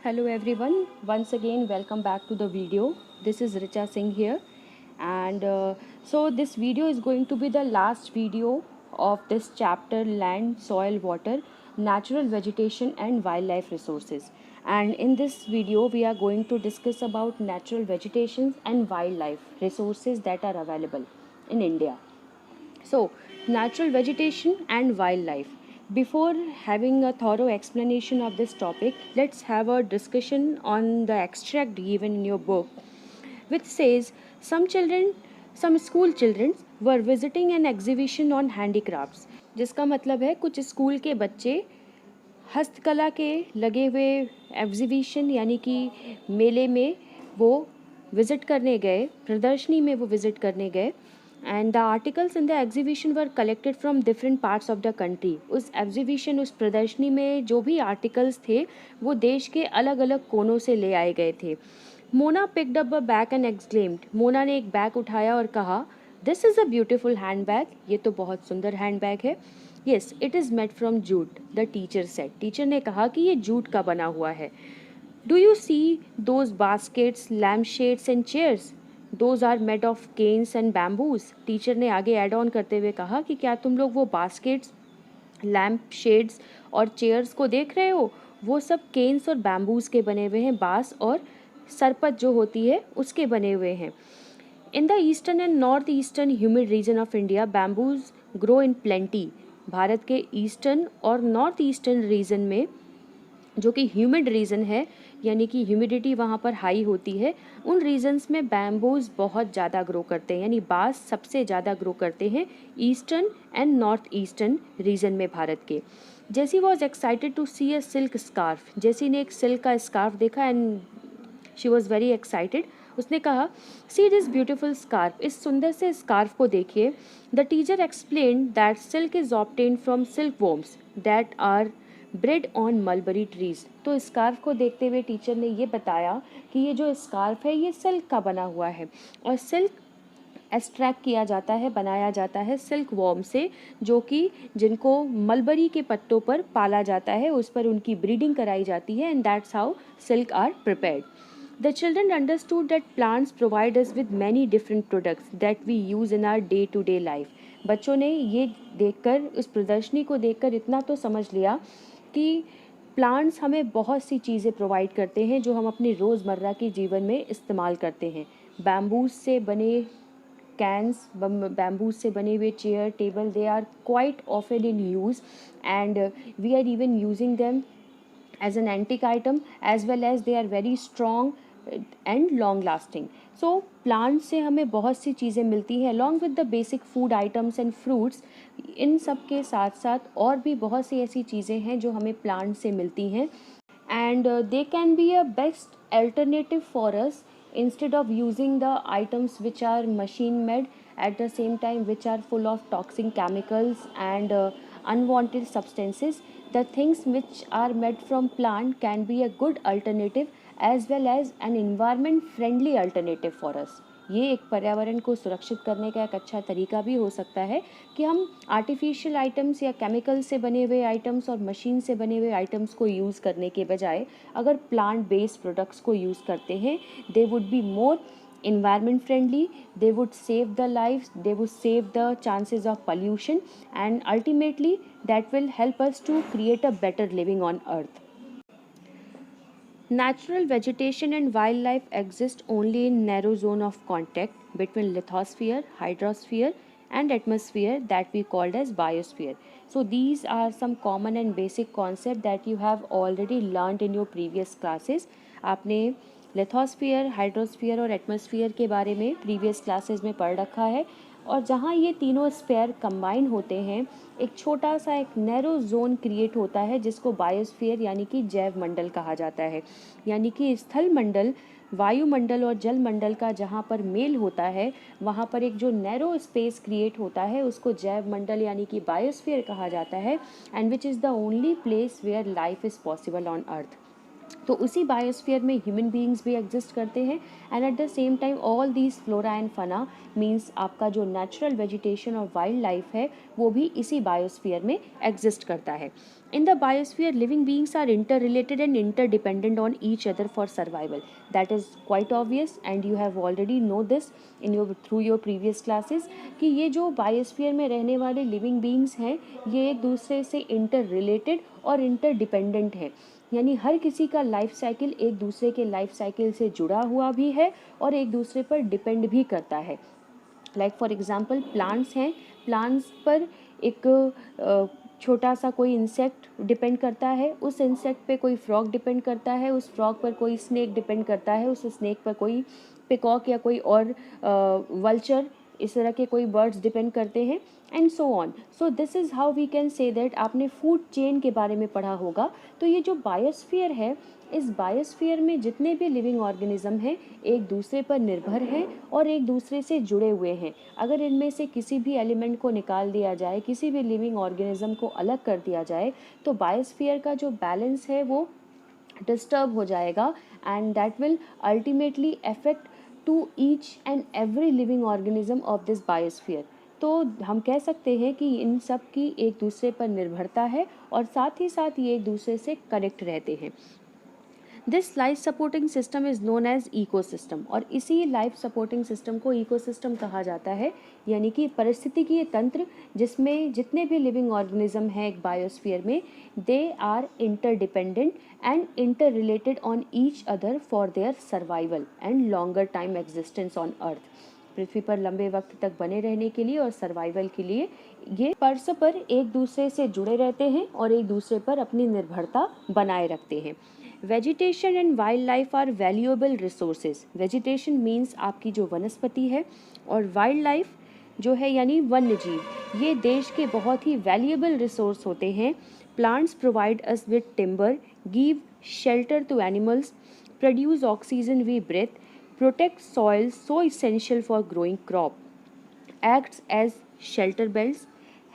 Hello everyone, once again welcome back to the video. This is Richa Singh here, and so this video is going to be the last video of this chapter: land, soil, water, natural vegetation and wildlife resources. And in this video we are going to discuss about natural vegetations and wildlife resources that are available in India. So, natural vegetation and wildlife. Before having a thorough explanation of this topic, let's have a discussion on the extract given in your book, which says some school children were visiting an exhibition on handicrafts. जिसका मतलब है कुछ school के बच्चे हस्तकला के लगे हुए एग्जीबिशन यानी कि मेले में वो विज़िट करने गए, प्रदर्शनी में वो विज़िट करने गए। And the articles in the exhibition were collected from different parts of the country. उस एग्जीबिशन, उस प्रदर्शनी में जो भी आर्टिकल्स थे वो देश के अलग अलग कोनों से ले आए गए थे। Mona picked up a bag and exclaimed, Mona ने एक बैग उठाया और कहा, this is a beautiful hand bag, ये तो बहुत सुंदर हैंड बैग है। Yes, it is made from jute, the teacher said, teacher ने कहा कि ये जूट का बना हुआ है। Do you see those baskets, lamp shades and chairs, those are made of canes and bamboos. Teacher ने आगे एड ऑन करते हुए कहा कि क्या तुम लोग वो बास्केट्स, लैम्प शेड्स और चेयर्स को देख रहे हो, वो सब केन्स और बैम्बूज के बने हुए हैं, बांस और सरपत जो होती है उसके बने हुए हैं। In the eastern and north eastern humid region of India bamboos grow in plenty. Bharat के ईस्टर्न और नॉर्थ ईस्टर्न रीजन में, जो कि ह्यूमिड रीजन है यानी कि ह्यूमिडिटी वहाँ पर हाई होती है, उन रीजन्स में बैम्बूज बहुत ज़्यादा ग्रो करते हैं, यानी बांस सबसे ज़्यादा ग्रो करते हैं eastern and north eastern region में भारत के। Jessie was excited to see a silk scarf, Jessie ने एक सिल्क का स्कार्फ देखा and she was very excited. उसने कहा, सी दिस ब्यूटिफुल स्कार्फ, इस सुंदर से स्कार्फ को देखिए। The teacher explain that silk is obtain from silk worms that are bred on mulberry trees. तो स्कार्फ को देखते हुए टीचर ने ये बताया कि ये जो स्कार्फ है ये सिल्क का बना हुआ है, और सिल्क एक्सट्रैक्ट किया जाता है, बनाया जाता है सिल्क वॉर्म से, जो कि जिनको मलबरी के पत्तों पर पाला जाता है, उस पर उनकी ब्रीडिंग कराई जाती है, and that's how silk are prepared. The children understood that plants provide us with many different products that we use in our day-to-day life. बच्चों ने ये देखकर, उस प्रदर्शनी को देखकर इतना तो समझ लिया कि प्लांट्स हमें बहुत सी चीज़ें प्रोवाइड करते हैं जो हम अपनी रोज़मर्रा के जीवन में इस्तेमाल करते हैं। बैम्बूज से बने कैंस, बैम्बूज से बने हुए chair, table, they are quite often in use and we are even using them as an antique item, as well as they are very strong and long lasting. So plants से हमें बहुत सी चीज़ें मिलती हैं along with the basic food items and fruits। इन सब के साथ साथ और भी बहुत सी ऐसी चीज़ें हैं जो हमें प्लांट से मिलती हैं, and they can be a best alternative for us instead of using the items which are machine made, at the same time which are full of toxic chemicals and unwanted substances. The things which are made from plant can be a good alternative as well as an environment friendly alternative for us. ये एक पर्यावरण को सुरक्षित करने का एक अच्छा तरीका भी हो सकता है कि हम आर्टिफिशियल आइटम्स या केमिकल से बने हुए आइटम्स और मशीन से बने हुए आइटम्स को यूज़ करने के बजाय अगर प्लांट बेस्ड प्रोडक्ट्स को यूज़ करते हैं, दे would be more environment friendly, they would save the lives, they would save the chances of pollution, and ultimately that will help us to create a better living on earth. Natural vegetation and wildlife exist only in narrow zone of contact between lithosphere, hydrosphere and atmosphere that we called as biosphere. So these are some common and basic concept that you have already learned in your previous classes. आपने lithosphere, hydrosphere और atmosphere के बारे में previous classes में पढ़ रखा है, और जहाँ ये तीनों स्फीयर कंबाइन होते हैं एक छोटा सा एक नैरो जोन क्रिएट होता है जिसको बायोस्फीयर यानी कि जैव मंडल कहा जाता है। यानी कि स्थल मंडल, वायुमंडल और जल मंडल का जहाँ पर मेल होता है वहाँ पर एक जो नैरो स्पेस क्रिएट होता है उसको जैव मंडल यानी कि बायोस्फीयर कहा जाता है, and which is the only place where life is possible on earth. तो उसी बायोस्फीयर में ह्यूमन बीइंग्स भी एग्जिस्ट करते हैं and at the same time all these flora and fauna means आपका जो नेचुरल वेजिटेशन और वाइल्ड लाइफ है वो भी इसी बायोस्फीयर में एग्जिस्ट करता है. In the biosphere, living beings are interrelated and interdependent on each other for survival. That is quite obvious and you have already know this in your through your previous classes कि ये जो biosphere में रहने वाले living beings हैं ये एक दूसरे से इंटर रिलेटेड और इंटरडिपेंडेंट है. यानी हर किसी का लाइफ साइकिल एक दूसरे के लाइफ साइकिल से जुड़ा हुआ भी है और एक दूसरे पर डिपेंड भी करता है. लाइक फॉर एग्जांपल प्लांट्स हैं, प्लांट्स पर एक छोटा सा कोई इंसेक्ट डिपेंड करता है, उस इंसेक्ट पे कोई फ्रॉग डिपेंड करता है, उस फ्रॉग पर कोई स्नेक डिपेंड करता है, उस स्नेक पर कोई पिकॉक या कोई और वल्चर, इस तरह के कोई बर्ड्स डिपेंड करते हैं and so on. So this is how we can say that आपने फूड चेन के बारे में पढ़ा होगा. तो ये जो बायोस्फीयर है, इस बायोस्फीयर में जितने भी लिविंग ऑर्गेनिज्म हैं एक दूसरे पर निर्भर हैं और एक दूसरे से जुड़े हुए हैं. अगर इनमें से किसी भी एलिमेंट को निकाल दिया जाए, किसी भी लिविंग ऑर्गेनिज्म को अलग कर दिया जाए तो बायोस्फीयर का जो बैलेंस है वो डिस्टर्ब हो जाएगा and that will ultimately affect to each and every living organism of this biosphere. तो हम कह सकते हैं कि इन सब की एक दूसरे पर निर्भरता है और साथ ही साथ ये एक दूसरे से कनेक्ट रहते हैं. This life supporting system is known as ecosystem और इसी लाइफ सपोर्टिंग सिस्टम को इकोसिस्टम कहा जाता है. यानी कि पारिस्थितिकीय तंत्र जिसमें जितने भी लिविंग ऑर्गेनिज्म हैं एक बायोस्फीयर में they are interdependent and inter related on each other for their survival and longer time existence on earth. पृथ्वी पर लंबे वक्त तक बने रहने के लिए और सर्वाइवल के लिए ये परस्पर एक दूसरे से जुड़े रहते हैं और एक दूसरे पर अपनी निर्भरता बनाए रखते हैं. Vegetation and wild life are valuable resources. Vegetation means आपकी जो वनस्पति है और वाइल्ड लाइफ जो है यानी वन्य जीव, ये देश के बहुत ही वैल्यूएबल रिसोर्स होते हैं. Plants provide us with timber, give shelter to animals, produce oxygen we breathe, protect soil so essential for growing crop, acts as shelter belts,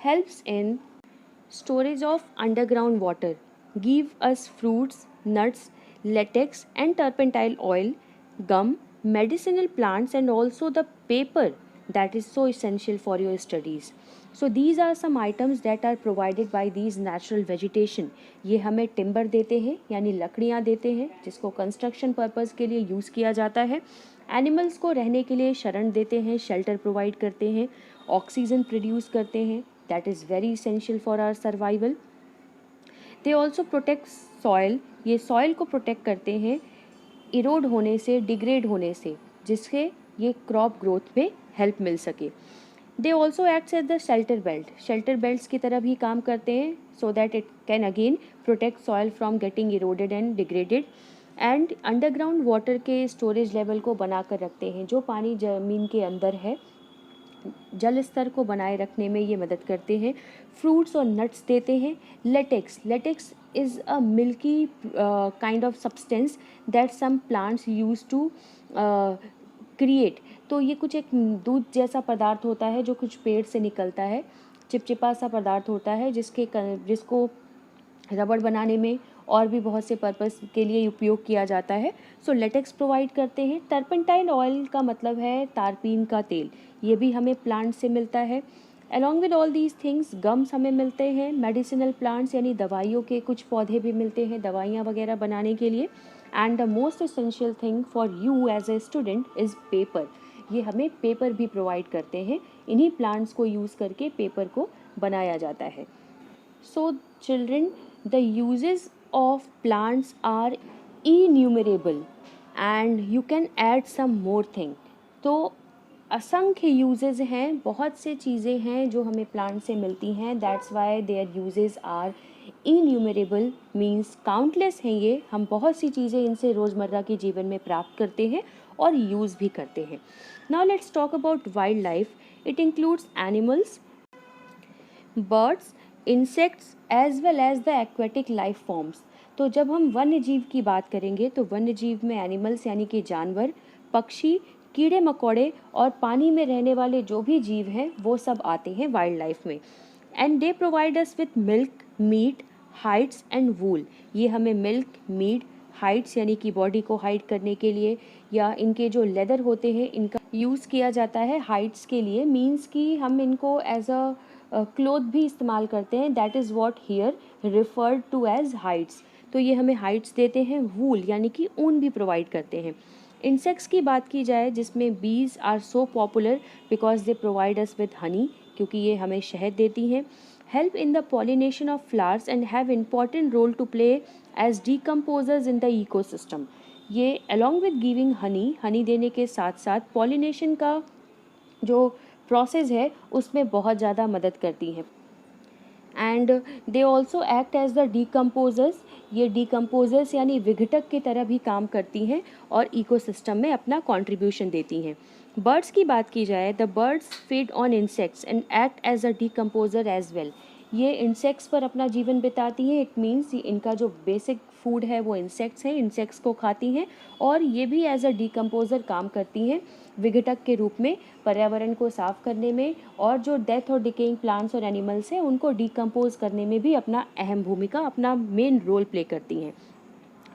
helps in storage of underground water, give us fruits, nuts, latex and turpentine oil, gum, medicinal plants and also the paper that is so essential for your studies. So these are some items that are provided by these natural vegetation. ये हमें timber देते हैं यानी लकड़ियाँ देते हैं जिसको construction purpose के लिए यूज़ किया जाता है. एनिमल्स को रहने के लिए शरण देते हैं, शेल्टर प्रोवाइड करते हैं, ऑक्सीजन प्रोड्यूस करते हैं, that is very essential for our survival. They also protect soil, ये सॉइल को प्रोटेक्ट करते हैं इरोड होने से, डिग्रेड होने से, जिससे ये क्रॉप ग्रोथ में हेल्प मिल सके. They also acts as the shelter belt, shelter belts की तरह भी काम करते हैं so that it can again protect soil from getting eroded and degraded. And underground water के स्टोरेज लेवल को बनाकर रखते हैं. जो पानी ज़मीन के अंदर है जल स्तर को बनाए रखने में ये मदद करते हैं. फ्रूट्स और नट्स देते हैं. Latex, latex is a milky kind of substance that some plants use to create. तो ये कुछ एक दूध जैसा पदार्थ होता है जो कुछ पेड़ से निकलता है, चिपचिपा सा पदार्थ होता है जिसको रबड़ बनाने में और भी बहुत से पर्पस के लिए उपयोग किया जाता है. सो लेटेक्स प्रोवाइड करते हैं. टर्पेंटाइन ऑयल का मतलब है तारपीन का तेल, ये भी हमें प्लांट से मिलता है. Along with all these things gums हमें मिलते हैं. मेडिसिनल प्लांट्स यानी दवाइयों के कुछ पौधे भी मिलते हैं दवाइयाँ वगैरह बनाने के लिए. And the most essential thing for you as a student is paper. ये हमें पेपर भी प्रोवाइड करते हैं. इन्हीं प्लांट्स को यूज़ करके पेपर को बनाया जाता है. So children, the uses of plants are innumerable and you can add some more thing. तो असंख्य यूजेस हैं, बहुत से चीज़ें हैं जो हमें प्लांट से मिलती हैं. That's why their uses are innumerable means countless हैं. ये हम बहुत सी चीज़ें इनसे रोज़मर्रा के जीवन में प्राप्त करते हैं और यूज़ भी करते हैं. Now let's talk about wild life. It includes animals, birds, insects as well as the aquatic life forms. तो जब हम वन्य जीव की बात करेंगे तो वन्य जीव में एनिमल्स यानी कि जानवर, पक्षी, कीड़े मकोड़े और पानी में रहने वाले जो भी जीव हैं वो सब आते हैं वाइल्ड लाइफ में. And they provide us with milk, meat, hides and wool. ये हमें मिल्क, मीट, हाइड्स यानी कि बॉडी को हाइड करने के लिए, या इनके जो लेदर होते हैं इनका यूज़ किया जाता है हाइड्स के लिए, मीन्स कि हम इनको एज अ क्लोथ भी इस्तेमाल करते हैं, that is what here referred to as hides. तो ये हमें हाइड्स देते हैं। वूल यानी कि ऊन भी प्रोवाइड करते हैं। इंसेक्ट्स की बात की जाए जिसमें bees are so popular because they provide us with honey, क्योंकि ये हमें शहद देती हैं। Help in the pollination of flowers and have important role to play as decomposers in the ecosystem. ये अलॉन्ग विद गिविंग हनी देने के साथ साथ पॉलिनेशन का जो प्रोसेस है उसमें बहुत ज़्यादा मदद करती हैं। And they also act as the decomposers. ये डीकम्पोजर्स यानी विघटक की तरह भी काम करती हैं और इकोसिस्टम में अपना कॉन्ट्रीब्यूशन देती हैं। बर्ड्स की बात की जाए, the birds feed on insects and act as a decomposer as well. ये इंसेक्ट्स पर अपना जीवन बिताती हैं। इट मीन्स इनका जो बेसिक फूड है वो इंसेक्ट्स हैं, इंसेक्ट्स को खाती हैं और ये भी एज अ डीकम्पोजर काम करती हैं विघटक के रूप में, पर्यावरण को साफ करने में, और जो डेथ और डिकेइंग प्लांट्स और एनिमल्स हैं उनको डीकम्पोज करने में भी अपना अहम भूमिका, अपना मेन रोल प्ले करती हैं।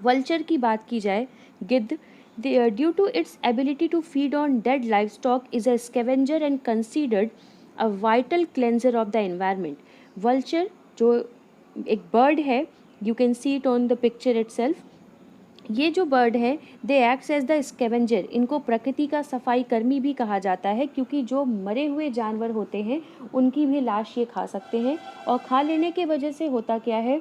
वल्चर की बात की जाए, गिद्ध, due to its ability to feed on dead life stock is a scavenger and considered a vital cleanser of the environment. Vulture जो एक बर्ड है, you can see it on the picture itself. ये जो bird है they acts as the scavenger. इनको प्रकृति का सफाई कर्मी भी कहा जाता है, क्योंकि जो मरे हुए जानवर होते हैं उनकी भी लाश ये खा सकते हैं, और खा लेने के वजह से होता क्या है,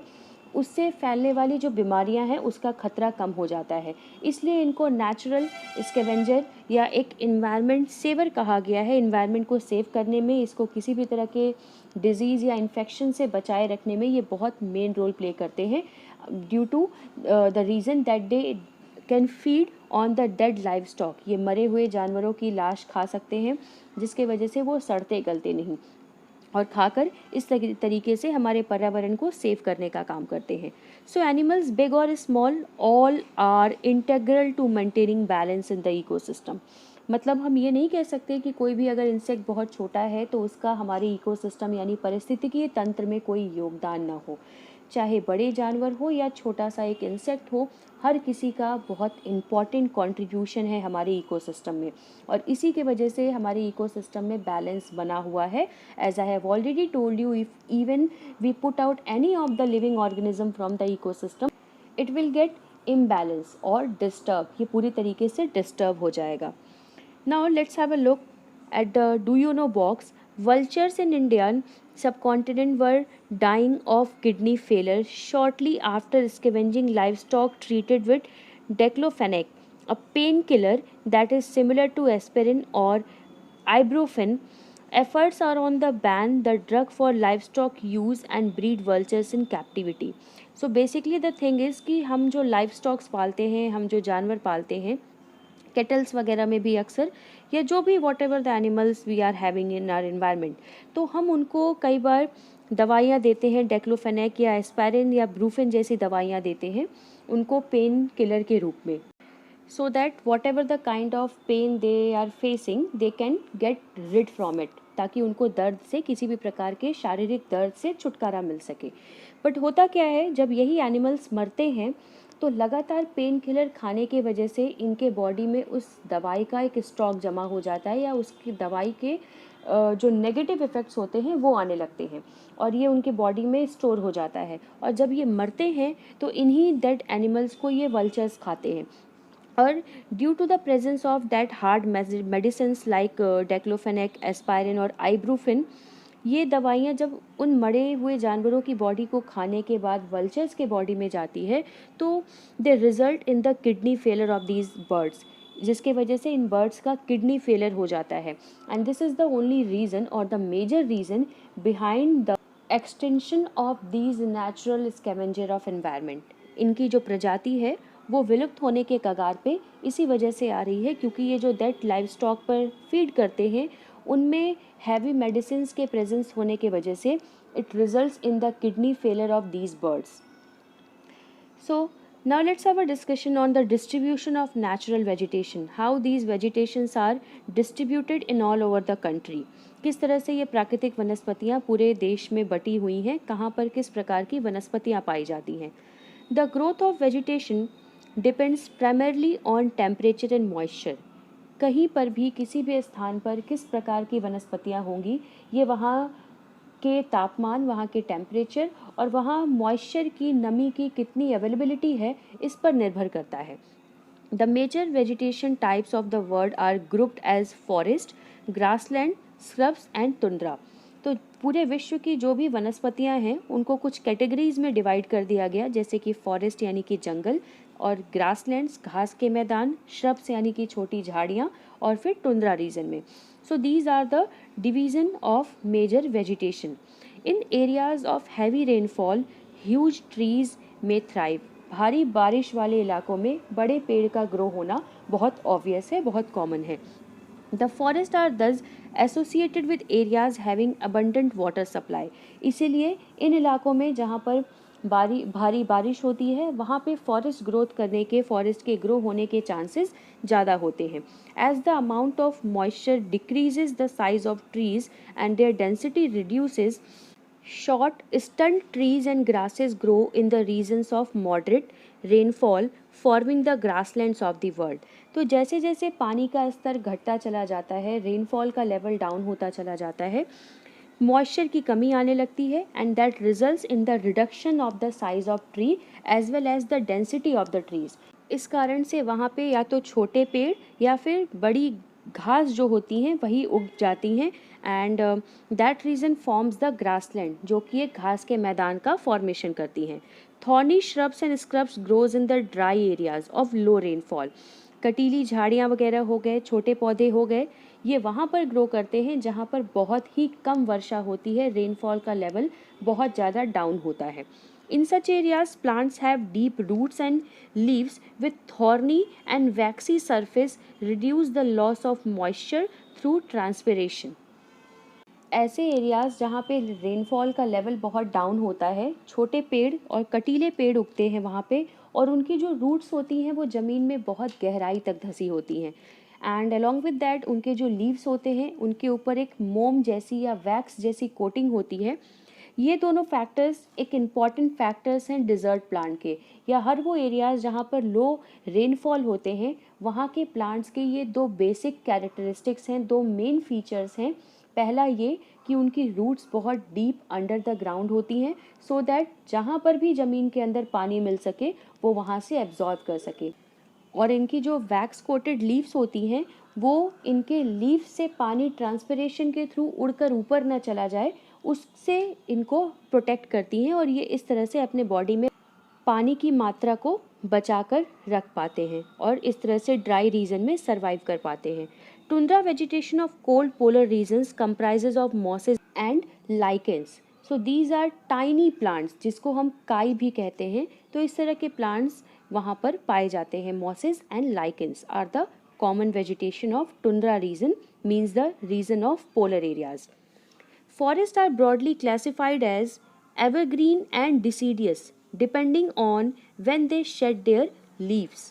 उससे फैलने वाली जो बीमारियां हैं उसका खतरा कम हो जाता है। इसलिए इनको नेचुरल स्कैवेंजर या एक इन्वायरमेंट सेवर कहा गया है। इन्वायरमेंट को सेव करने में, इसको किसी भी तरह के डिजीज़ या इन्फेक्शन से बचाए रखने में ये बहुत मेन रोल प्ले करते हैं, due to the reason that they can feed on the dead live stock. ये मरे हुए जानवरों की लाश खा सकते हैं जिसके वजह से वो सड़ते गलते नहीं, और खाकर इस तरीके से हमारे पर्यावरण को सेव करने का काम करते हैं। सो एनिमल्स बिग और small all are integral to maintaining balance in the ecosystem. मतलब हम ये नहीं कह सकते कि कोई भी अगर इंसेक्ट बहुत छोटा है तो उसका हमारे इकोसिस्टम यानी पारिस्थितिकीय तंत्र में कोई योगदान ना हो। चाहे बड़े जानवर हो या छोटा सा एक इंसेक्ट हो, हर किसी का बहुत इम्पॉर्टेंट कंट्रीब्यूशन है हमारे इकोसिस्टम में, और इसी के वजह से हमारे इकोसिस्टम में बैलेंस बना हुआ है। As I have already told you, if even we put out any of the living organism from the ecosystem, it will get imbalance और डिस्टर्ब, ये पूरी तरीके से डिस्टर्ब हो जाएगा। Now let's have a look at the do you know box. Vultures in Indian subcontinent were dying of kidney failure shortly after scavenging livestock treated with diclofenac, a painkiller that is similar to aspirin or ibuprofen. Efforts are on the ban the drug for livestock use and breed vultures in captivity. So basically the thing is कि हम जो livestock पालते हैं, हम जो जानवर पालते हैं केटल्स वगैरह में भी अक्सर, या जो भी whatever the animals we are having in our environment, तो हम उनको कई बार दवाइयाँ देते हैं, डेक्लोफेनेक या एस्पायरिन या ब्रूफिन जैसी दवाइयाँ देते हैं उनको पेन किलर के रूप में, so that whatever the kind of pain they are facing they can get rid from it, ताकि उनको दर्द से, किसी भी प्रकार के शारीरिक दर्द से छुटकारा मिल सके। बट होता क्या है, जब यही एनिमल्स मरते हैं तो लगातार पेन किलर खाने के वजह से इनके बॉडी में उस दवाई का एक स्टॉक जमा हो जाता है, या उसकी दवाई के जो नेगेटिव इफ़ेक्ट्स होते हैं वो आने लगते हैं, और ये उनके बॉडी में स्टोर हो जाता है, और जब ये मरते हैं तो इन्हीं डेड एनिमल्स को ये वल्चर्स खाते हैं। और due to the presence of that hard medicines like diclofenac, aspirin or ibuprofen, ये दवाइयाँ जब उन मरे हुए जानवरों की बॉडी को खाने के बाद वल्चर्स के बॉडी में जाती है तो they result in the kidney failure of these birds, जिसके वजह से इन बर्ड्स का किडनी फेलियर हो जाता है। And this is the only reason or the major reason behind the extension of these natural scavenger of environment. इनकी जो प्रजाति है वो विलुप्त होने के कगार पे इसी वजह से आ रही है, क्योंकि ये जो डेड लाइव स्टॉक पर फीड करते हैं उनमें हैवी मेडिसिन्स के प्रेजेंस होने के वजह से it results in the kidney failure of these birds. So now let's have a discussion on the distribution of natural vegetation, how these vegetations are distributed in all over the country। किस तरह से ये प्राकृतिक वनस्पतियाँ पूरे देश में बटी हुई हैं, कहाँ पर किस प्रकार की वनस्पतियाँ पाई जाती हैं। The growth of vegetation depends primarily on temperature and moisture. कहीं पर भी किसी भी स्थान पर किस प्रकार की वनस्पतियाँ होंगी, ये वहाँ के तापमान, वहाँ के टेम्परेचर और वहाँ मॉइस्चर की, नमी की कितनी अवेलेबिलिटी है, इस पर निर्भर करता है। The major vegetation types of the world are grouped as forest, grassland, scrubs and tundra. तो पूरे विश्व की जो भी वनस्पतियाँ हैं उनको कुछ कैटेगरीज में डिवाइड कर दिया गया, जैसे कि फॉरेस्ट यानी कि जंगल, और ग्रासलैंड्स घास के मैदान, श्रब्स यानी कि छोटी झाड़ियाँ, और फिर टुंड्रा रीजन में। So these are the division of major vegetation. In areas of heavy rainfall, huge trees may thrive. भारी बारिश वाले इलाकों में बड़े पेड़ का ग्रो होना बहुत ऑब्वियस है, बहुत कॉमन है। The forests are thus associated with areas having abundant water supply. इसीलिए इन इलाकों में जहाँ पर भारी बारिश होती है, वहाँ पे फॉरेस्ट ग्रोथ करने के, फॉरेस्ट के ग्रो होने के चांसेस ज़्यादा होते हैं। As the amount of moisture decreases the size of trees and their density reduces, short stunt trees and grasses grow in the regions of moderate rainfall, forming the grasslands of the world. तो जैसे जैसे पानी का स्तर घटता चला जाता है, रेनफॉल का लेवल डाउन होता चला जाता है, मॉइस्चर की कमी आने लगती है, and that results in the reduction of the size of tree as well as the density of the trees. इस कारण से वहाँ पे या तो छोटे पेड़ या फिर बड़ी घास जो होती हैं वही उग जाती हैं, and that reason forms the grassland, जो कि एक घास के मैदान का फॉर्मेशन करती हैं। Thorny shrubs and scrubs grows in the dry areas of low rainfall. कटीली झाड़ियाँ वगैरह हो गए, छोटे पौधे हो गए, ये वहाँ पर ग्रो करते हैं जहाँ पर बहुत ही कम वर्षा होती है, रेनफॉल का लेवल बहुत ज़्यादा डाउन होता है। In such areas, plants have deep roots and leaves with thorny and waxy surface reduce the loss of moisture through transpiration. ऐसे एरियाज़ जहाँ पे रेनफॉल का लेवल बहुत डाउन होता है, छोटे पेड़ और कटीले पेड़ उगते हैं वहाँ पे, और उनकी जो रूट्स होती हैं वो ज़मीन में बहुत गहराई तक धसी होती हैं, एंड अलॉन्ग विद दैट उनके जो लीव्स होते हैं उनके ऊपर एक मोम जैसी या वैक्स जैसी कोटिंग होती है। ये दोनों फैक्टर्स एक इम्पॉर्टेंट फैक्टर्स हैं डिज़र्ट प्लांट के, या हर वो एरियाज़ जहाँ पर लो रेनफॉल होते हैं वहाँ के प्लांट्स के ये दो बेसिक कैरेक्टरिस्टिक्स हैं, दो मेन फीचर्स हैं। पहला ये कि उनकी रूट्स बहुत डीप अंडर द ग्राउंड होती हैं, सो दैट जहाँ पर भी ज़मीन के अंदर पानी मिल सके वो वहाँ से एब्जॉर्ब कर सके, और इनकी जो वैक्स कोटेड लीव्स होती हैं वो इनके लीव्स से पानी ट्रांसपिरेशन के थ्रू उड़कर ऊपर ना चला जाए, उससे इनको प्रोटेक्ट करती हैं, और ये इस तरह से अपने बॉडी में पानी की मात्रा को बचा कर रख पाते हैं और इस तरह से ड्राई रीजन में सर्वाइव कर पाते हैं। Tundra vegetation of cold polar regions comprises of mosses and lichens. So these are tiny plants, जिसको हम काई भी कहते हैं। तो इस तरह के प्लांट्स वहाँ पर पाए जाते हैं। Mosses and lichens are the common vegetation of tundra region, means the region of polar areas. Forests are broadly classified as evergreen and deciduous, depending on when they shed their leaves.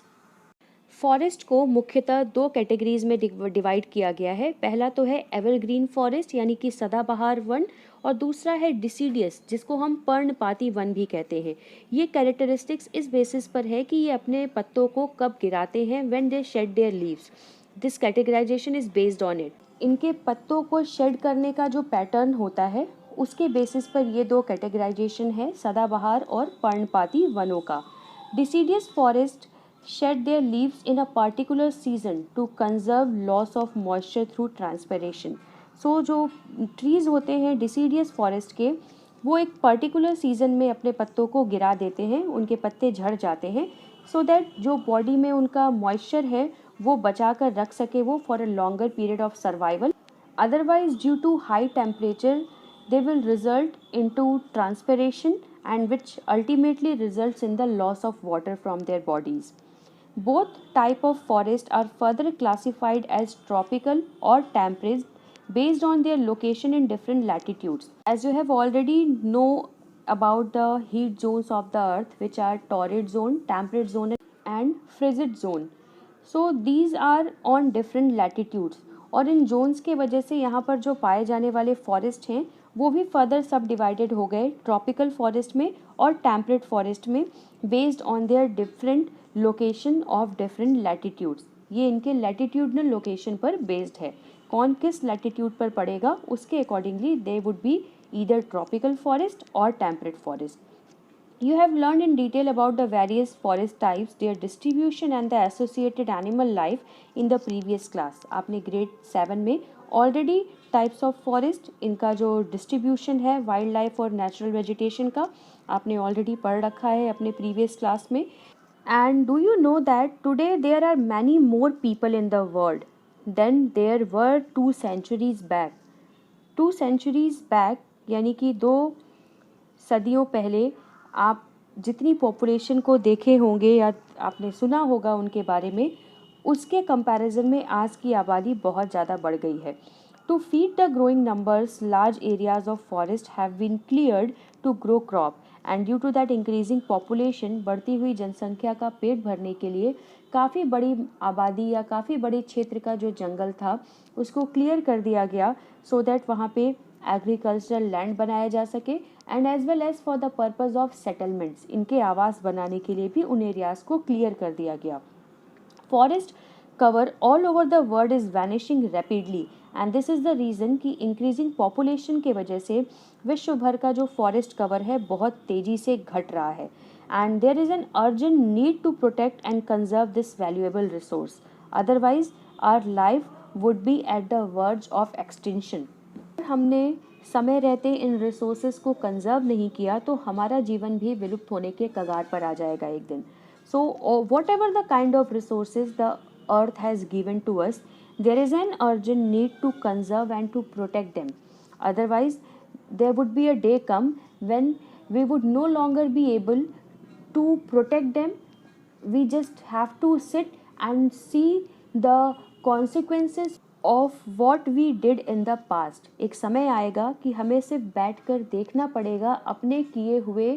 Forest को मुख्यतः दो categories में divide किया गया है। पहला तो है एवरग्रीन फॉरेस्ट यानी कि सदाबहार वन, और दूसरा है डिसीडियस, जिसको हम पर्णपाती वन भी कहते हैं। ये कैरेक्टरिस्टिक्स इस बेसिस पर है कि ये अपने पत्तों को कब गिराते हैं, when they shade there leaves. This categorisation is based on it. इनके पत्तों को शेड करने का जो पैटर्न होता है उसके बेसिस पर ये दो कैटेगराइजेशन है, सदाबहार और पर्णपाती वनों का। Deciduous forest shed their leaves in a particular season to conserve loss of moisture through transpiration. So जो trees होते हैं deciduous forest के, वो एक particular season में अपने पत्तों को गिरा देते हैं, उनके पत्ते झड़ जाते हैं, so that जो body में उनका moisture है वो बचा कर रख सके वो for a longer period of survival. Otherwise, due to high temperature, they will result into transpiration, and which ultimately results in the loss of water from their bodies. Both type of forest are further classified as tropical or temperate based on their location in different latitudes. As you have already know about the heat zones of the earth, which are torrid zone, temperate zone and frigid zone. So these are on different latitudes, और इन Jones के वजह से यहाँ पर जो पाए जाने वाले फॉरेस्ट हैं वो भी फर्दर सब डिवाइडेड हो गए ट्रॉपिकल फॉरेस्ट में और टेम्परेट फॉरेस्ट में, based on their different location of different latitudes. ये इनके लैटिट्यूडनल लोकेशन पर बेस्ड है, कौन किस लैटिट्यूड पर पड़ेगा उसके accordingly they would be either tropical forest or temperate forest. You have learned in detail about the various forest types, their distribution and the associated animal life in the previous class. आपने grade 7 में already types of forest, इनका जो distribution है wild life और natural vegetation का, आपने already पढ़ रखा है अपने प्रीवियस क्लास में। And do you know that today there are many more people in the world than there were 2 centuries back. 2 centuries back यानी कि 2 सदियों पहले आप जितनी पॉपुलेशन को देखे होंगे या आपने सुना होगा उनके बारे में, उसके कंपैरिजन में आज की आबादी बहुत ज़्यादा बढ़ गई है। To feed the growing numbers large areas of forest have been cleared to grow crop and due to that increasing population, बढ़ती हुई जनसंख्या का पेट भरने के लिए काफ़ी बड़ी आबादी या काफ़ी बड़े क्षेत्र का जो जंगल था उसको क्लियर कर दिया गया, सो दैट वहाँ पे एग्रीकल्चरल लैंड बनाया जा सके and as well as for the purpose of settlements, इनके आवास बनाने के लिए भी उन एरियाज़ को क्लियर कर दिया गया। Forest cover all over the world is vanishing rapidly and this is the reason कि इंक्रीजिंग पॉपुलेशन के वजह से विश्व भर का जो फॉरेस्ट कवर है बहुत तेज़ी से घट रहा है and there is an urgent need to protect and conserve this valuable resource, otherwise our life would be at the verge of extinction. हमने समय रहते इन रिसोर्सेज को कंजर्व नहीं किया तो हमारा जीवन भी विलुप्त होने के कगार पर आ जाएगा एक दिन। So whatever the kind of resources the earth has given to us, there is an urgent need to conserve and to protect them, otherwise there would be a day come when we would no longer be able to protect them. We just have to sit and see the consequences of what we did in the past. एक समय आएगा कि हमें सिर्फ बैठ कर देखना पड़ेगा अपने किए हुए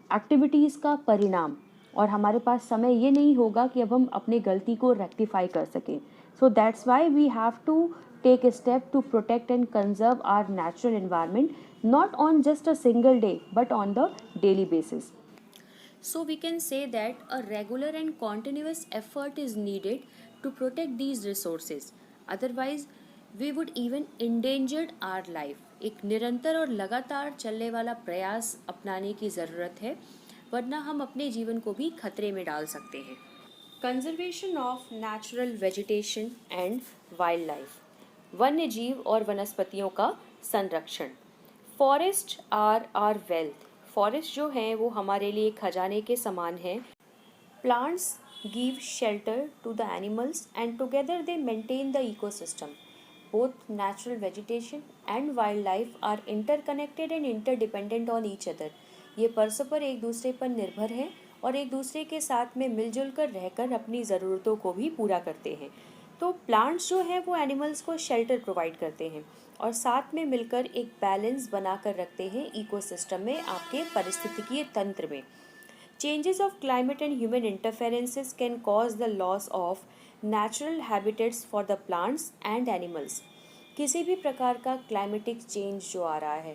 एक्टिविटीज़ का परिणाम, और हमारे पास समय ये नहीं होगा कि अब हम अपने गलती को रेक्टिफाई कर सकें। So that's why we have to take a step to protect and conserve our natural environment, not on just a single day but on the daily basis. So we can say that a regular and continuous effort is needed to protect these resources. Otherwise, we would even endanger our life. एक निरंतर और लगातार चलने वाला प्रयास अपनाने की ज़रूरत है, वरना हम अपने जीवन को भी खतरे में डाल सकते हैं। Conservation of natural vegetation and wild life, वन्य जीव और वनस्पतियों का संरक्षण। Forest are our wealth, forest जो हैं वो हमारे लिए खजाने के समान हैं। Plants give shelter to the animals and together they maintain the ecosystem. Both natural vegetation and wild life are interconnected and interdependent on each other. ये परस्पर एक दूसरे पर निर्भर हैं और एक दूसरे के साथ में मिलजुल कर रहकर अपनी ज़रूरतों को भी पूरा करते हैं। तो प्लांट्स जो हैं वो एनिमल्स को शेल्टर प्रोवाइड करते हैं और साथ में मिलकर एक बैलेंस बना कर रखते हैं इकोसिस्टम में, आपके पारिस्थितिकीय तंत्र में। Changes of climate and human interferences can cause the loss of natural habitats for the plants and animals. किसी भी प्रकार का क्लाइमेटिक चेंज जो आ रहा है,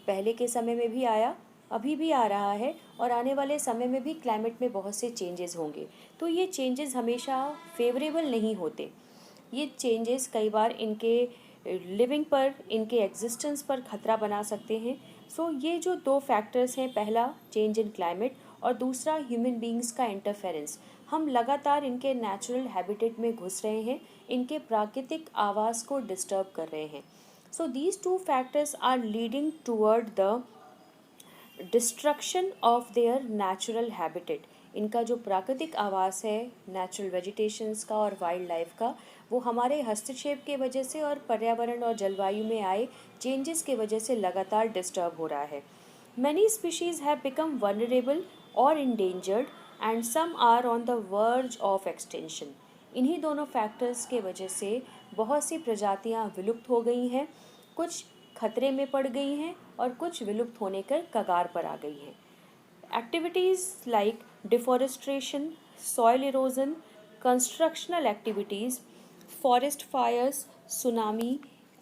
पहले के समय में भी आया, अभी भी आ रहा है और आने वाले समय में भी क्लाइमेट में बहुत से चेंजेस होंगे, तो ये चेंजेस हमेशा फेवरेबल नहीं होते। ये चेंजेस कई बार इनके लिविंग पर, इनके एग्जिस्टेंस पर खतरा बना सकते हैं। सो ये जो 2 फैक्टर्स हैं, पहला चेंज इन क्लाइमेट और दूसरा ह्यूमन बींग्स का इंटरफेरेंस, हम लगातार इनके नेचुरल हैबिटेट में घुस रहे हैं, इनके प्राकृतिक आवास को डिस्टर्ब कर रहे हैं। So these 2 factors are leading toward the destruction of their natural habitat. इनका जो प्राकृतिक आवास है नेचुरल वेजिटेशंस का और वाइल्ड लाइफ का, वो हमारे हस्तक्षेप के वजह से और पर्यावरण और जलवायु में आए चेंजेस के वजह से लगातार डिस्टर्ब हो रहा है। Many species have become vulnerable or endangered and some are on the verge of extension. इन्हीं दोनों फैक्टर्स के वजह से बहुत सी प्रजातियां विलुप्त हो गई हैं, कुछ खतरे में पड़ गई हैं और कुछ विलुप्त होने के कगार पर आ गई हैं। Activities like deforestation, soil erosion, constructional activities, forest fires, tsunami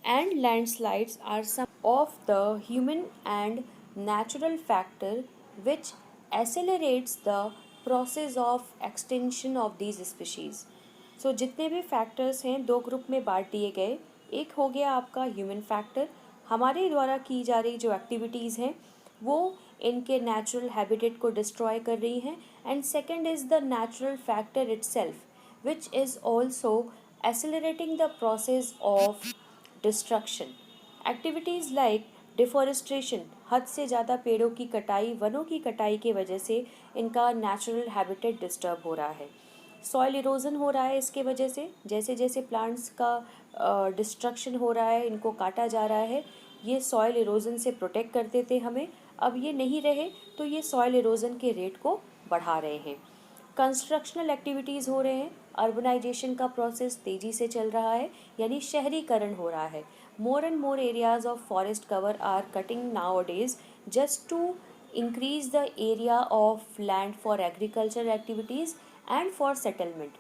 and landslides are some of the human and natural factor which accelerates the process of extinction of these species. So जितने भी फैक्टर्स हैं दो group में बांट दिए गए. एक हो गया आपका ह्यूमन फैक्टर, हमारे द्वारा की जा रही जो एक्टिविटीज़ हैं वो इनके नेचुरल हैबिटेट को डिस्ट्रॉय कर रही हैं. And second is the natural factor itself which is also accelerating the process of destruction. Activities like deforestation, हद से ज़्यादा पेड़ों की कटाई, वनों की कटाई की वजह से इनका नेचुरल हैबिटेट डिस्टर्ब हो रहा है. सॉइल इरोजन हो रहा है इसके वजह से, जैसे जैसे प्लांट्स का डिस्ट्रक्शन हो रहा है, इनको काटा जा रहा है. ये सॉइल इरोजन से प्रोटेक्ट करते थे हमें, अब ये नहीं रहे तो ये सॉइल इरोजन के रेट को बढ़ा रहे हैं. कंस्ट्रक्शनल एक्टिविटीज़ हो रहे हैं, अर्बनाइजेशन का प्रोसेस तेज़ी से चल रहा है, यानी शहरीकरण हो रहा है. More and more areas of forest cover are cutting nowadays just to increase the area of land for agricultural activities and for settlement.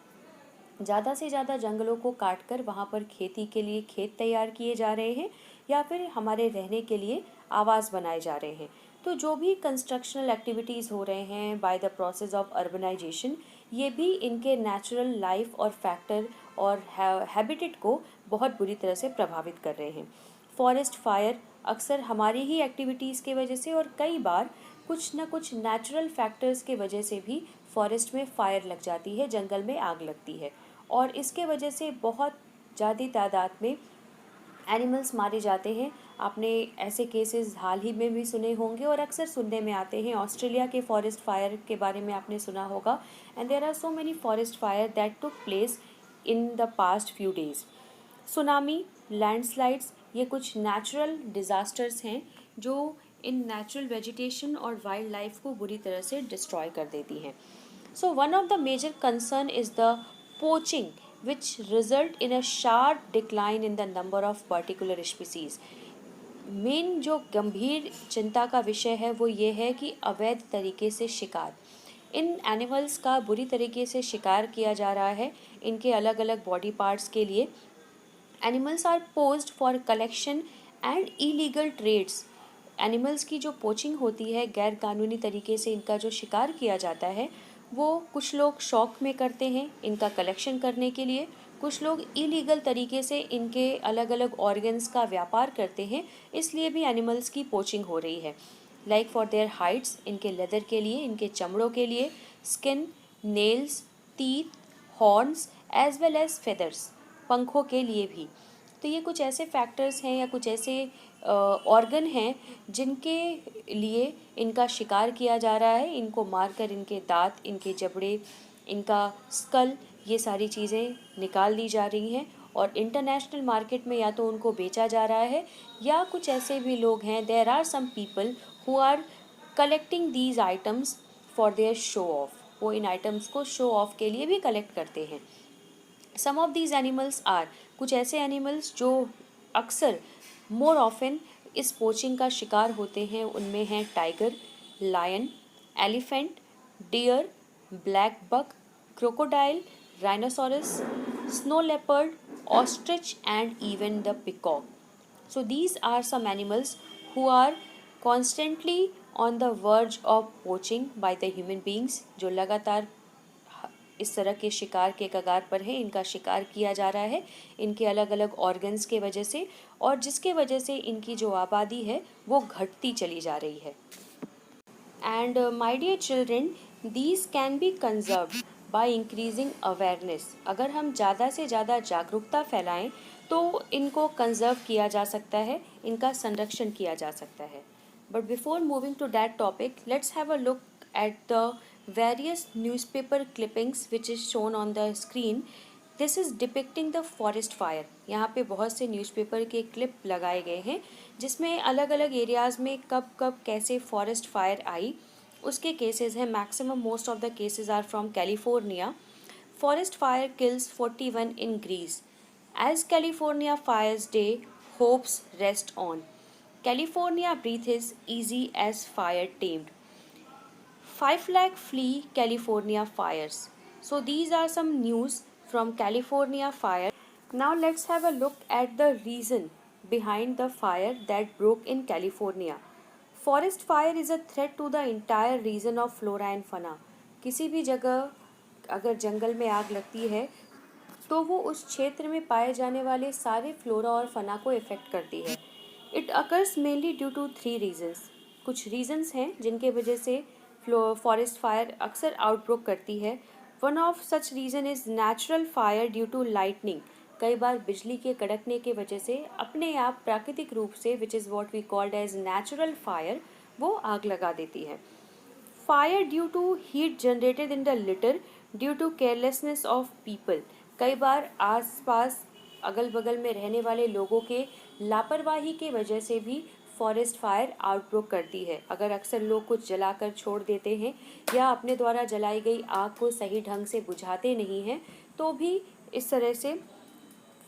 ज़्यादा से ज़्यादा जंगलों को काट कर वहाँ पर खेती के लिए खेत तैयार किए जा रहे हैं या फिर हमारे रहने के लिए आवास बनाए जा रहे हैं. तो जो भी कंस्ट्रक्शनल एक्टिविटीज़ हो रहे हैं by the process of urbanisation, ये भी इनके नेचुरल लाइफ और फैक्टर और हैबिटेट को बहुत बुरी तरह से प्रभावित कर रहे हैं. फॉरेस्ट फायर अक्सर हमारी ही एक्टिविटीज़ के वजह से और कई बार कुछ न कुछ नेचुरल फैक्टर्स के वजह से भी फॉरेस्ट में फायर लग जाती है, जंगल में आग लगती है और इसके वजह से बहुत ज़्यादा तादाद में एनिमल्स मारे जाते हैं. आपने ऐसे केसेस हाल ही में भी सुने होंगे और अक्सर सुनने में आते हैं. ऑस्ट्रेलिया के फॉरेस्ट फायर के बारे में आपने सुना होगा. And there are so many forest fire that took place in the past few days. Tsunami, landslides, ये कुछ नेचुरल डिज़ास्टर्स हैं जो इन नेचुरल वेजिटेशन और वाइल्ड लाइफ को बुरी तरह से डिस्ट्रॉय कर देती हैं. So one of the major concern is the poaching which result in a sharp decline in the number of particular species. Main जो गंभीर चिंता का विषय है वो ये है कि अवैध तरीके से शिकार, इन एनिमल्स का बुरी तरीके से शिकार किया जा रहा है इनके अलग अलग बॉडी पार्ट्स के लिए. Animals are poached for collection and illegal trades. Animals की जो पोचिंग होती है, गैर कानूनी तरीके से इनका जो शिकार किया जाता है, वो कुछ लोग शौक में करते हैं इनका कलेक्शन करने के लिए, कुछ लोग इलीगल तरीके से इनके अलग अलग ऑर्गन्स का व्यापार करते हैं, इसलिए भी एनिमल्स की पोचिंग हो रही है. लाइक फॉर देयर हाइड्स, इनके लेदर के लिए, इनके चमड़ों के लिए, skin, nails, teeth, horns as well as feathers, पंखों के लिए भी. तो ये कुछ ऐसे फैक्टर्स हैं या कुछ ऐसे ऑर्गन हैं जिनके लिए इनका शिकार किया जा रहा है. इनको मारकर इनके दांत, इनके जबड़े, इनका स्कल, ये सारी चीज़ें निकाल दी जा रही हैं और इंटरनेशनल मार्केट में या तो उनको बेचा जा रहा है या कुछ ऐसे भी लोग हैं, there are some people who are collecting these items for their show off. वो इन आइटम्स को शो ऑफ के लिए भी कलेक्ट करते हैं. Some of these animals are, कुछ ऐसे एनिमल्स जो अक्सर मोर ऑफन इस पोचिंग का शिकार होते हैं, उनमें हैं tiger, lion, elephant, deer, black buck, crocodile, rhinoceros, snow leopard, ostrich and even the peacock. So these are some animals who are constantly on the verge of poaching by the human beings, जो लगातार इस तरह के शिकार के कगार पर है. इनका शिकार किया जा रहा है इनके अलग अलग ऑर्गन्स के वजह से और जिसके वजह से इनकी जो आबादी है वो घटती चली जा रही है. And my dear children, these can be conserved by increasing awareness. अगर हम ज़्यादा से ज़्यादा जागरूकता फैलाएं तो इनको कंजर्व किया जा सकता है, इनका संरक्षण किया जा सकता है. But before moving to that topic, let's have a look at the various newspaper clippings which is shown on the screen. This is depicting the forest fire. यहाँ पे बहुत से न्यूज़पेपर के क्लिप लगाए गए हैं जिसमें अलग अलग एरियाज़ में कब कब कैसे फॉरेस्ट फायर आई उसके केसेस हैं. Maximum most of the cases are from California. Forest fire kills 41 in Greece. As California Fires Day, hopes rest on. California breathes easy as fire tamed. 5 lakh flee California fires. So these are some news from California fire. Now let's have a look at the reason behind the fire that broke in California. Forest fire is a threat to the entire region of flora and fauna. किसी भी जगह अगर जंगल में आग लगती है तो वो उस क्षेत्र में पाए जाने वाले सारे फ्लोरा और फना को इफेक्ट करती है. It occurs mainly due to 3 reasons. कुछ रीजन्स हैं जिनके वजह से फॉरेस्ट फायर अक्सर आउटब्रोक करती है. One of such reason is natural fire due to lightning. कई बार बिजली के कड़कने के वजह से अपने आप प्राकृतिक रूप से, which is what we called as natural fire, वो आग लगा देती है. Fire due to heat generated in the litter due to carelessness of people. कई बार आसपास अगल बगल में रहने वाले लोगों के लापरवाही के वजह से भी फॉरेस्ट फायर आउटब्रोक करती है. अगर अक्सर लोग कुछ जलाकर छोड़ देते हैं या अपने द्वारा जलाई गई आग को सही ढंग से बुझाते नहीं हैं तो भी इस तरह से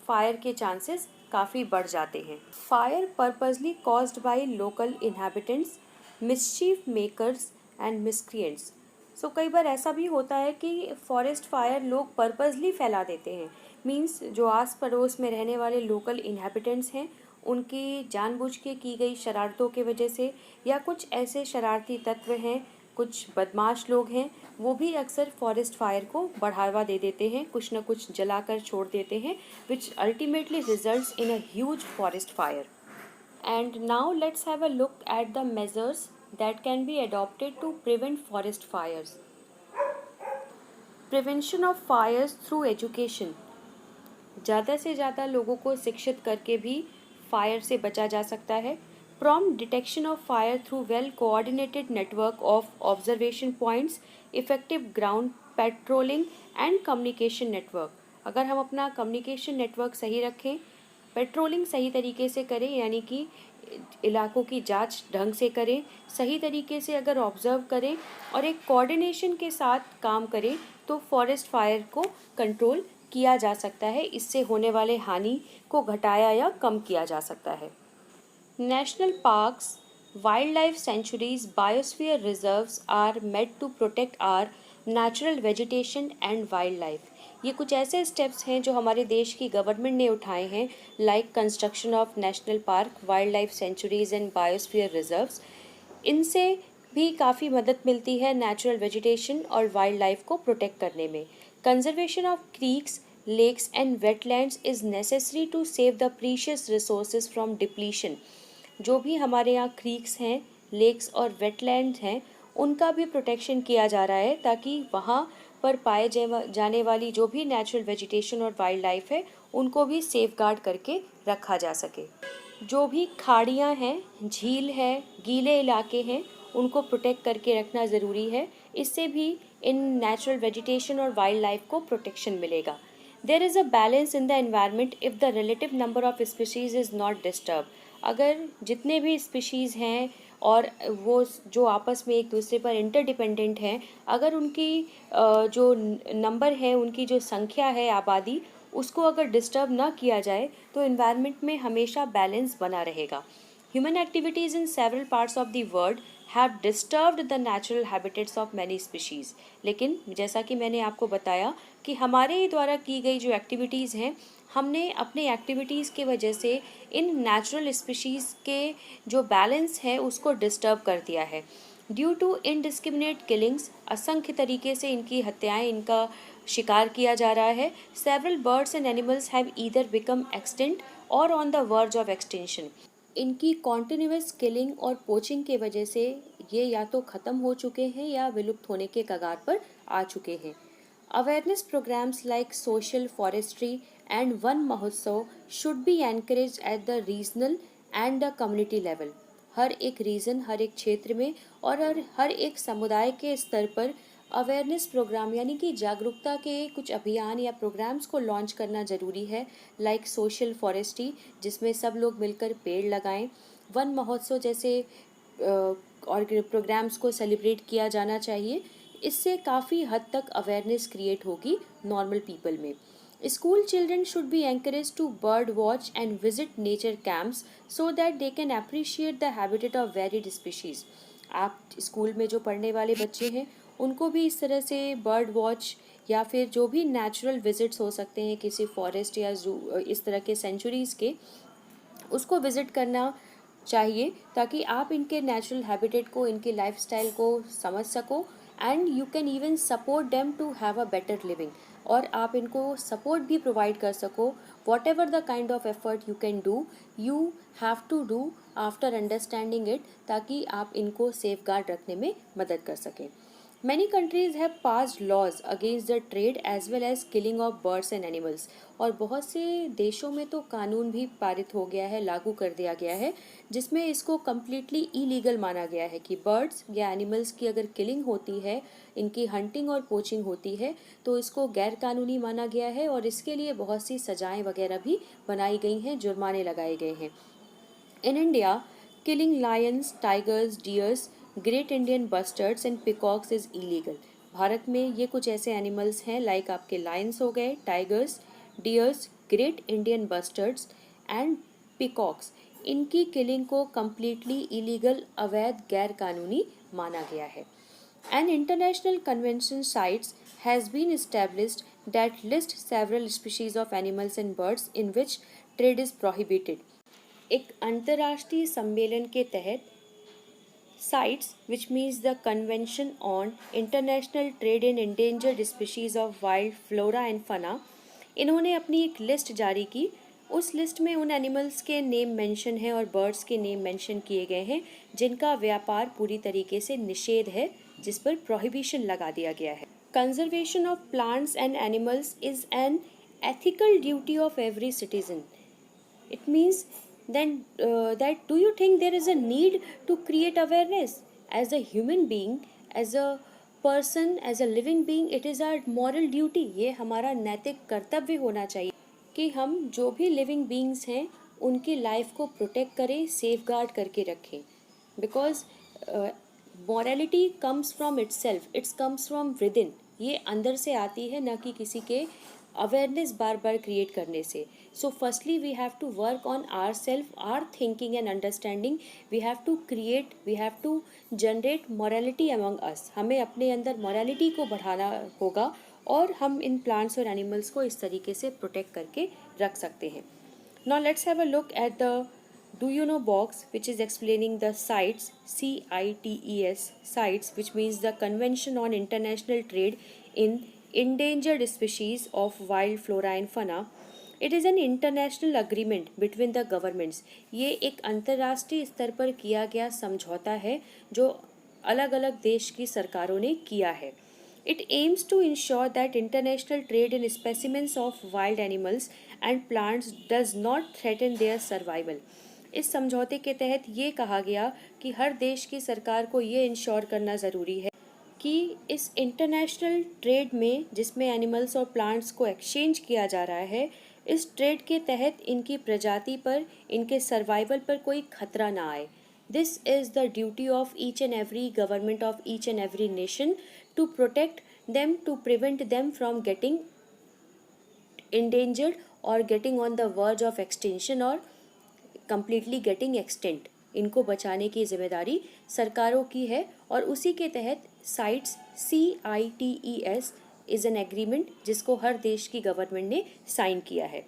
फायर के चांसेस काफ़ी बढ़ जाते हैं. Fire purposely caused by local inhabitants, mischief makers and miscreants. So कई बार ऐसा भी होता है कि फॉरेस्ट फायर लोग पर्पजली फैला देते हैं. मीन्स जो आस पड़ोस में रहने वाले लोकल इनहैबिटेंट्स हैं उनकी जानबूझ के की गई शरारतों के वजह से, या कुछ ऐसे शरारती तत्व हैं, कुछ बदमाश लोग हैं, वो भी अक्सर फॉरेस्ट फायर को बढ़ावा दे देते हैं, कुछ न कुछ जलाकर छोड़ देते हैं, which ultimately results in a huge forest fire. And now let's have a look at the measures that can be adopted to prevent forest fires. Prevention of fires through education. ज़्यादा से ज़्यादा लोगों को शिक्षित करके भी फायर से बचा जा सकता है. Prompt detection of fire through well coordinated network of observation points, effective ground patrolling and communication network. अगर हम अपना कम्युनिकेशन नेटवर्क सही रखें, पेट्रोलिंग सही तरीके से करें, यानी कि इलाकों की जांच ढंग से करें, सही तरीके से अगर ऑब्जर्व करें और एक कोऑर्डिनेशन के साथ काम करें तो फॉरेस्ट फायर को कंट्रोल किया जा सकता है. इससे होने वाले हानि को घटाया या कम किया जा सकता है. National parks, wild life sanctuaries, biosphere reserves are made to protect our natural vegetation and wild life. ये कुछ ऐसे स्टेप्स हैं जो हमारे देश की गवर्नमेंट ने उठाए हैं, like construction of national park, wild life centuries and biosphere reserves. इनसे भी काफ़ी मदद मिलती है नेचुरल वेजिटेशन और वाइल्ड लाइफ को प्रोटेक्ट करने में. Conservation of creeks, lakes and wetlands is necessary to save the precious resources from depletion. जो भी हमारे यहाँ क्रीक्स हैं, लेक्स और वेटलैंड्स हैं, उनका भी प्रोटेक्शन किया जा रहा है ताकि वहाँ पर पाए जाने वाली जो भी नेचुरल वेजिटेशन और वाइल्ड लाइफ है उनको भी सेफ गार्ड करके रखा जा सके. जो भी खाड़ियाँ हैं, झील है, गीले इलाके हैं, उनको प्रोटेक्ट करके रखना ज़रूरी है. इससे भी इन नेचुरल वेजिटेशन और वाइल्ड लाइफ को प्रोटेक्शन मिलेगा. There is a balance in the environment if the relative number of species is not disturbed. अगर जितने भी स्पीशीज़ हैं और वो जो आपस में एक दूसरे पर इंटरडिपेंडेंट हैं, अगर उनकी जो नंबर है, उनकी जो संख्या है, आबादी, उसको अगर डिस्टर्ब ना किया जाए तो इन्वायरमेंट में हमेशा बैलेंस बना रहेगा. Human activities in several parts of the world have disturbed the natural habitats of many species. लेकिन जैसा कि मैंने आपको बताया कि हमारे ही द्वारा की गई जो एक्टिविटीज़ हैं, हमने अपने एक्टिविटीज़ के वजह से इन नेचुरल स्पीशीज़ के जो बैलेंस है उसको डिस्टर्ब कर दिया है. ड्यू टू इनडिस्क्रिमिनेट किलिंग्स, असंख्य तरीके से इनकी हत्याएं, इनका शिकार किया जा रहा है. Several birds and animals have either become extinct or on the verge of extinction. इनकी कॉन्टिन्यूस किलिंग और पोचिंग के वजह से ये या तो ख़त्म हो चुके हैं या विलुप्त होने के कगार पर आ चुके हैं. Awareness programs like social forestry and Van Mahotsav should be encourage at the regional and the community level. हर एक रीजन, हर एक क्षेत्र में और हर एक समुदाय के स्तर पर अवेयरनेस प्रोग्राम यानी कि जागरूकता के कुछ अभियान या प्रोग्राम्स को लॉन्च करना ज़रूरी है, लाइक सोशल फॉरेस्ट्री जिसमें सब लोग मिलकर पेड़ लगाएं, वन महोत्सव जैसे और प्रोग्राम्स को सेलिब्रेट किया जाना चाहिए. इससे काफ़ी हद तक अवेयरनेस क्रिएट होगी नॉर्मल पीपल में. School children should be encouraged to bird watch and visit nature camps so that they can appreciate the habitat of varied species. आप स्कूल में जो पढ़ने वाले बच्चे हैं उनको भी इस तरह से बर्ड वॉच या फिर जो भी नेचुरल विजिट्स हो सकते हैं किसी फॉरेस्ट या जू, इस तरह के सेंचुरीज़ के, उसको विज़िट करना चाहिए, ताकि आप इनके नेचुरल हैबिटेट को, इनके लाइफस्टाइल को समझ सको, and you can even support them to have a better living, और आप इनको सपोर्ट भी प्रोवाइड कर सको। Whatever the kind of effort you can do, you have to do after understanding it, ताकि आप इनको सेफ गार्ड रखने में मदद कर सकें। Many countries have passed laws against the trade as well as killing of birds and animals, और बहुत से देशों में तो कानून भी पारित हो गया है, लागू कर दिया गया है, जिसमें इसको कम्प्लीटली इलीगल माना गया है कि बर्ड्स या एनिमल्स की अगर किलिंग होती है, इनकी हंटिंग और पोचिंग होती है, तो इसको गैर कानूनी माना गया है, और इसके लिए बहुत सी सजाएं वगैरह भी बनाई गई हैं, जुर्माने लगाए गए हैं। In India, killing lions, tigers, deers, great Indian bustards and peacocks is illegal. Bharat में ये कुछ ऐसे एनिमल्स हैं, लाइक आपके लायंस हो गए, tigers, dears, great Indian bustards and peacocks, इनकी किलिंग को कम्प्लीटली इलीगल, अवैध, गैर कानूनी माना गया है। An international convention cites has been established that lists several species of animals and birds in which trade is prohibited. एक अंतर्राष्ट्रीय सम्मेलन के तहत CITES, which means the Convention on International Trade in Endangered Species of Wild Flora and Fauna, इन्होंने अपनी एक list जारी की। उस लिस्ट में उन एनिमल्स के नेम मेंशन है और बर्ड्स के नेम मेंशन किए गए हैं जिनका व्यापार पूरी तरीके से निषेध है, जिस पर प्रोहिबिशन लगा दिया गया है। Conservation of plants and animals is an ethical duty of every citizen. It means then that do you think there is a need to create awareness as a human being, as a person, as a living being? It is our moral duty, ये हमारा नैतिक कर्तव्य होना चाहिए कि हम जो भी लिविंग बींग्स हैं उनकी लाइफ को प्रोटेक्ट करें, सेफ गार्ड करके रखें, because morality comes from it self, it's comes from with in, ये अंदर से आती है, न कि किसी के अवेयरनेस बार बार क्रिएट करने से। So firstly we have to work on our self, our thinking and understanding, we have to create, we have to generate morality among us. हमें अपने अंदर मॉरलिटी को बढ़ाना होगा और हम इन प्लांट्स और एनिमल्स को इस तरीके से प्रोटेक्ट करके रख सकते हैं। Now let's have a look at the do you know box, which is explaining the CITES, CITES, CITES, which means the Convention on International Trade in Endangered Species of Wild Flora and Fauna. It is an international agreement between the governments. ये एक अंतर्राष्ट्रीय स्तर पर किया गया समझौता है जो अलग अलग देश की सरकारों ने किया है। It aims to ensure that international trade in specimens of wild animals and plants does not threaten their survival. इस समझौते के तहत ये कहा गया कि हर देश की सरकार को ये इंश्योर करना ज़रूरी है कि इस इंटरनेशनल ट्रेड में, जिसमें एनिमल्स और प्लांट्स को एक्सचेंज किया जा रहा है, इस ट्रेड के तहत इनकी प्रजाति पर, इनके सर्वाइवल पर कोई खतरा ना आए। This is the duty of each and every government of each and every nation to protect them, to prevent them from getting endangered or getting on the verge of extinction or completely getting extinct. इनको बचाने की जिम्मेदारी सरकारों की है और उसी के तहत CITES, CITES is an agreement जिसको हर देश की गवर्नमेंट ने साइन किया है।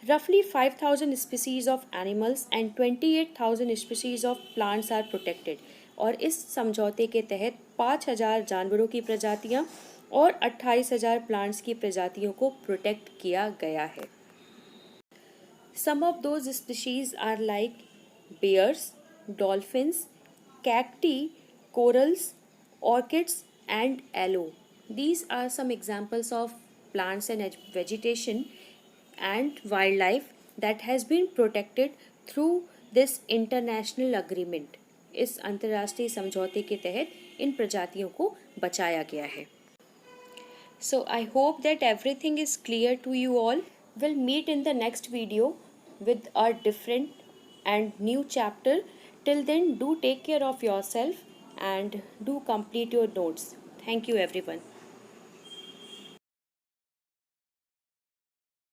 Roughly 5,000 species of animals and 28,000 species of plants are protected. और इस समझौते के तहत 5,000 जानवरों की प्रजातियां और 28,000 प्लांट्स की प्रजातियों को प्रोटेक्ट किया गया है। Some of those species are like bears, dolphins, cacti, corals, orchids and aloe. These are some examples of plants and vegetation and wildlife that has been protected through this international agreement. इस अंतर्राष्ट्रीय समझौते के तहत इन प्रजातियों को बचाया गया है। So I hope that everything is clear to you all. We'll meet in the next video with a different and new chapter. Till then, do take care of yourself and do complete your notes. Thank you everyone.